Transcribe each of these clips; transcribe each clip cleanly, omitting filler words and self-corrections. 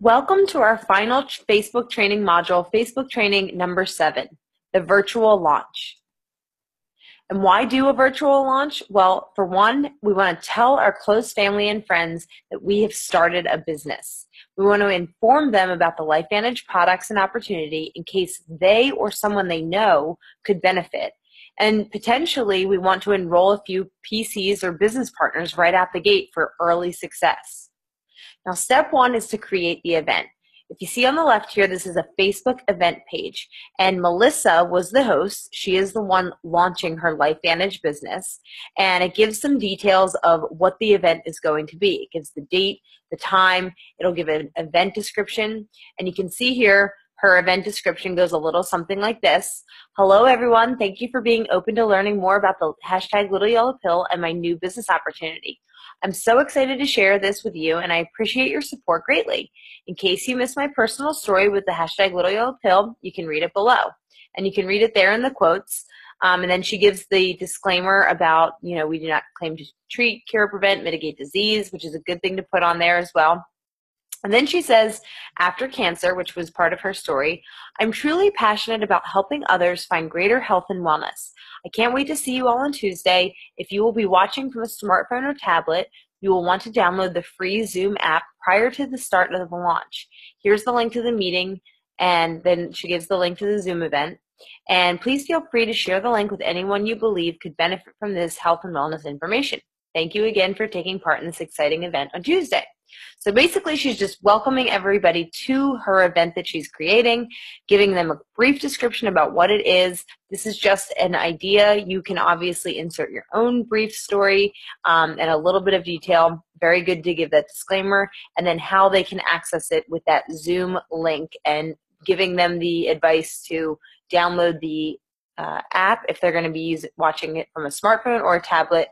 Welcome to our final Facebook training module, Facebook training number 7, the virtual launch. And why do a virtual launch? Well, for one, we want to tell our close family and friends that we have started a business. We want to inform them about the LifeVantage products and opportunity in case they or someone they know could benefit. And potentially, we want to enroll a few PCs or business partners right out the gate for early success. Now, step 1 is to create the event. If you see on the left here, this is a Facebook event page, and Melissa was the host. She is the one launching her LifeVantage business, and it gives some details of what the event is going to be. It gives the date, the time, it'll give an event description, and you can see here her event description goes a little something like this. Hello, everyone. Thank you for being open to learning more about the hashtag Little Yellow Pill and my new business opportunity. I'm so excited to share this with you, and I appreciate your support greatly. In case you missed my personal story with the hashtag Little Yellow Pill, you can read it below. And you can read it there in the quotes. And then she gives the disclaimer about, we do not claim to treat, cure, prevent, mitigate disease, which is a good thing to put on there as well. And then she says, after cancer, which was part of her story, I'm truly passionate about helping others find greater health and wellness. I can't wait to see you all on Tuesday. If you will be watching from a smartphone or tablet, you will want to download the free Zoom app prior to the start of the launch. Here's the link to the meeting, and then she gives the link to the Zoom event. And please feel free to share the link with anyone you believe could benefit from this health and wellness information. Thank you again for taking part in this exciting event on Tuesday. So basically, she's just welcoming everybody to her event that she's creating, giving them a brief description about what it is. This is just an idea. You can obviously insert your own brief story and a little bit of detail. Very good to give that disclaimer, and then how they can access it with that Zoom link, and giving them the advice to download the app if they're going to be watching it from a smartphone or a tablet,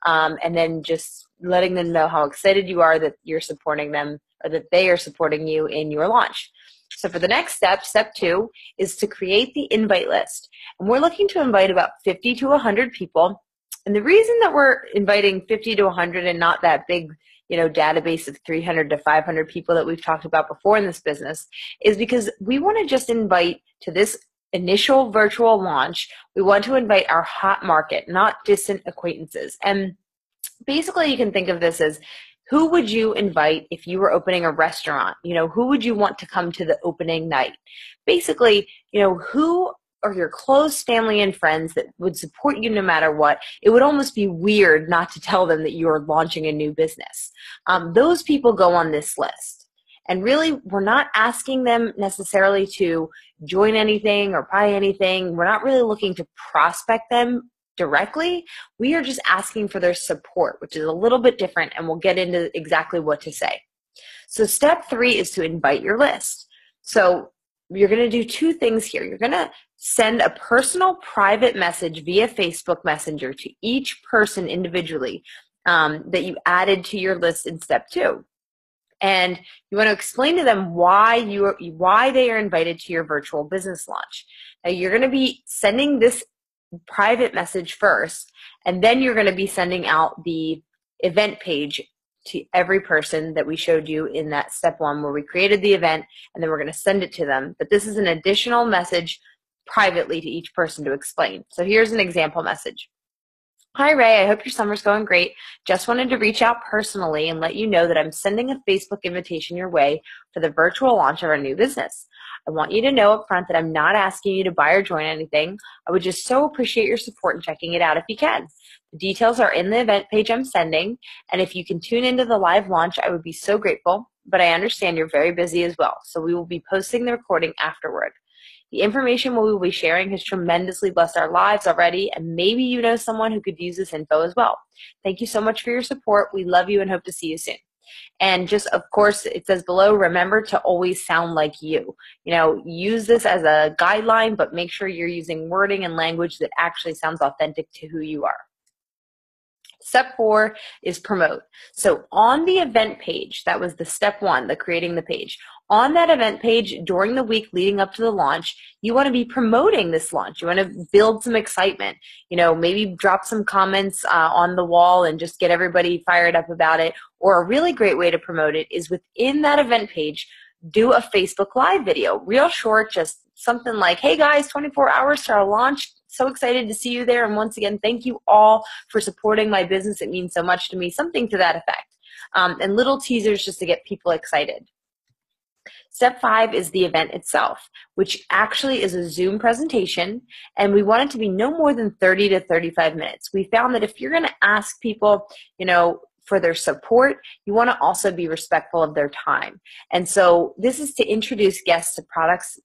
and then just letting them know how excited you are that you're supporting them, or that they are supporting you in your launch. So for the next step, step 2, is to create the invite list. And we're looking to invite about 50 to 100 people. And the reason that we're inviting 50 to 100 and not that big database of 300 to 500 people that we've talked about before in this business is because we want to just invite to this initial virtual launch. We want to invite our hot market, not distant acquaintances. And basically, you can think of this as, who would you invite if you were opening a restaurant? Who would you want to come to the opening night? Basically, who are your close family and friends that would support you no matter what? It would almost be weird not to tell them that you're launching a new business. Those people go on this list. And really, we're not asking them necessarily to join anything or buy anything. We're not really looking to prospect them directly. We are just asking for their support, which is a little bit different, and we'll get into exactly what to say. So step 3 is to invite your list. So you're going to do 2 things here. You're going to send a personal private message via Facebook Messenger to each person individually that you added to your list in step 2. And you want to explain to them why they are invited to your virtual business launch. Now, you're going to be sending this private message first, and then you're going to be sending out the event page to every person that we showed you in that step 1 where we created the event, and then we're going to send it to them. But this is an additional message privately to each person to explain. So here's an example message. Hi, Ray. I hope your summer's going great. Just wanted to reach out personally and let you know that I'm sending a Facebook invitation your way for the virtual launch of our new business. I want you to know up front that I'm not asking you to buy or join anything. I would just so appreciate your support in checking it out if you can. The details are in the event page I'm sending, and if you can tune into the live launch, I would be so grateful, but I understand you're very busy as well, so we will be posting the recording afterward. The information we will be sharing has tremendously blessed our lives already, and maybe you know someone who could use this info as well. Thank you so much for your support. We love you and hope to see you soon. And just, of course, it says below, remember to always sound like you. Use this as a guideline, but make sure you're using wording and language that actually sounds authentic to who you are. Step 4 is promote. So on the event page, that was the step 1, the creating the page. On that event page during the week leading up to the launch, you want to be promoting this launch. You want to build some excitement. Maybe drop some comments on the wall and just get everybody fired up about it. Or a really great way to promote it is within that event page, do a Facebook Live video, real short, just something like, hey guys, 24 hours to our launch. So excited to see you there. And once again, thank you all for supporting my business. It means so much to me, something to that effect. And little teasers just to get people excited. Step 5 is the event itself, which actually is a Zoom presentation, and we want it to be no more than 30 to 35 minutes. We found that if you're going to ask people, for their support, you want to also be respectful of their time. And so this is to introduce guests to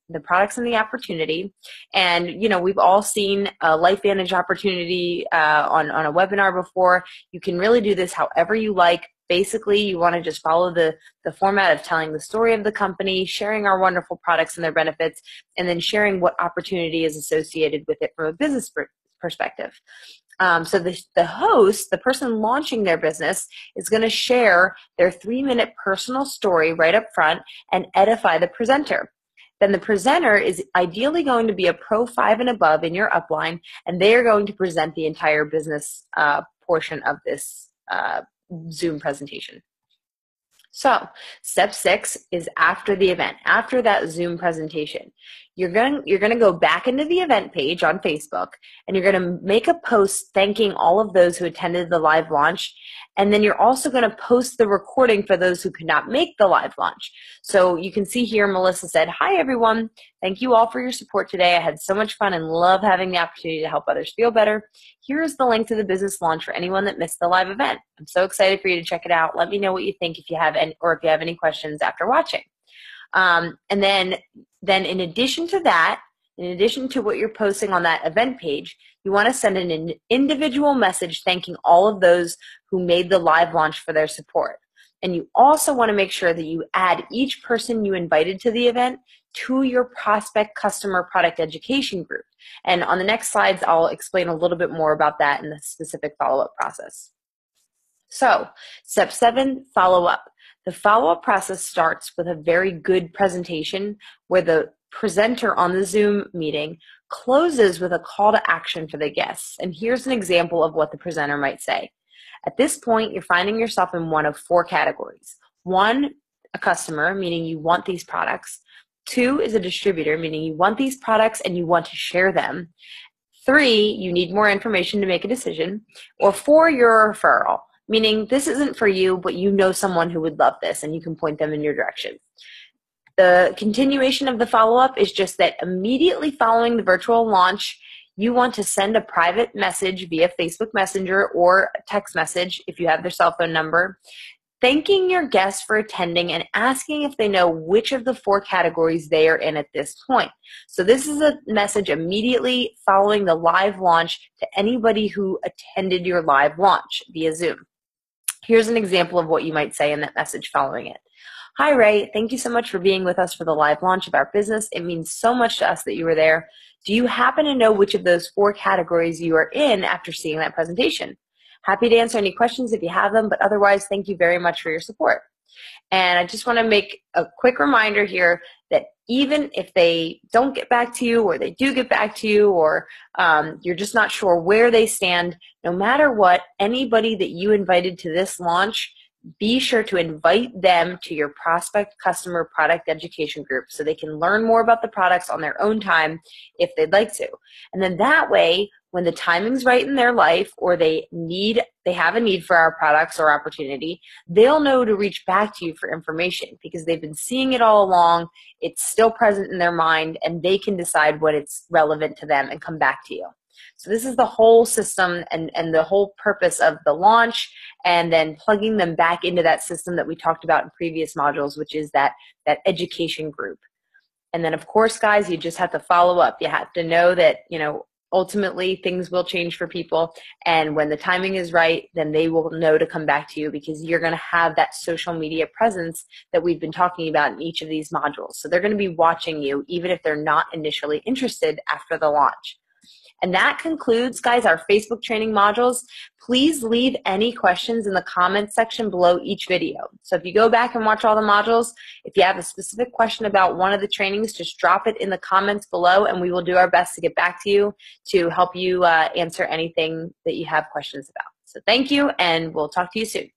the products and the opportunity. And, we've all seen a LifeVantage opportunity on a webinar before. You can really do this however you like. Basically, you want to just follow the format of telling the story of the company, sharing our wonderful products and their benefits, and then sharing what opportunity is associated with it from a business perspective. So the host, the person launching their business, is going to share their 3-minute personal story right up front and edify the presenter. Then the presenter is ideally going to be a Pro 5 and above in your upline, and they are going to present the entire business portion of this Zoom presentation. So step 6 is after the event, after that Zoom presentation. You're going to go back into the event page on Facebook, and you're going to make a post thanking all of those who attended the live launch. And then you're also going to post the recording for those who could not make the live launch. So you can see here, Melissa said, "Hi everyone. Thank you all for your support today. I had so much fun and love having the opportunity to help others feel better. Here's the link to the business launch for anyone that missed the live event. I'm so excited for you to check it out. Let me know what you think if you have any questions after watching." And then in addition to that, in addition to what you're posting on that event page, you want to send an individual message thanking all of those who made the live launch for their support. And you also want to make sure that you add each person you invited to the event to your prospect customer product education group. And on the next slides, I'll explain a little bit more about that in the specific follow-up process. So step 7, follow up. The follow-up process starts with a very good presentation where the presenter on the Zoom meeting closes with a call to action for the guests. And here's an example of what the presenter might say. At this point, you're finding yourself in one of 4 categories. 1, a customer, meaning you want these products. 2 is a distributor, meaning you want these products and you want to share them. 3, you need more information to make a decision. Or 4, you're a referral, meaning this isn't for you, but you know someone who would love this and you can point them in your direction. The continuation of the follow-up is just that immediately following the virtual launch, you want to send a private message via Facebook Messenger or a text message if you have their cell phone number, thanking your guests for attending and asking if they know which of the 4 categories they are in at this point. So this is a message immediately following the live launch to anybody who attended your live launch via Zoom. Here's an example of what you might say in that message following it. "Hi, Ray. Thank you so much for being with us for the live launch of our business. It means so much to us that you were there. Do you happen to know which of those 4 categories you are in after seeing that presentation? Happy to answer any questions if you have them, but otherwise, thank you very much for your support." And I just want to make a quick reminder here that even if they don't get back to you or they do get back to you or you're just not sure where they stand, no matter what, anybody that you invited to this launch, be sure to invite them to your prospect customer product education group so they can learn more about the products on their own time if they'd like to. And then that way, when the timing's right in their life or they have a need for our products or opportunity, they'll know to reach back to you for information because they've been seeing it all along. It's still present in their mind and they can decide when it's relevant to them and come back to you. So this is the whole system and the whole purpose of the launch, and then plugging them back into that system that we talked about in previous modules, which is that education group. And then, of course, guys, you just have to follow up. You have to know that, ultimately things will change for people. And when the timing is right, then they will know to come back to you because you're going to have that social media presence that we've been talking about in each of these modules. So they're going to be watching you even if they're not initially interested after the launch. And that concludes, guys, our Facebook training modules. Please leave any questions in the comments section below each video. So if you go back and watch all the modules, if you have a specific question about one of the trainings, just drop it in the comments below and we will do our best to get back to you to help you answer anything that you have questions about. So thank you, and we'll talk to you soon.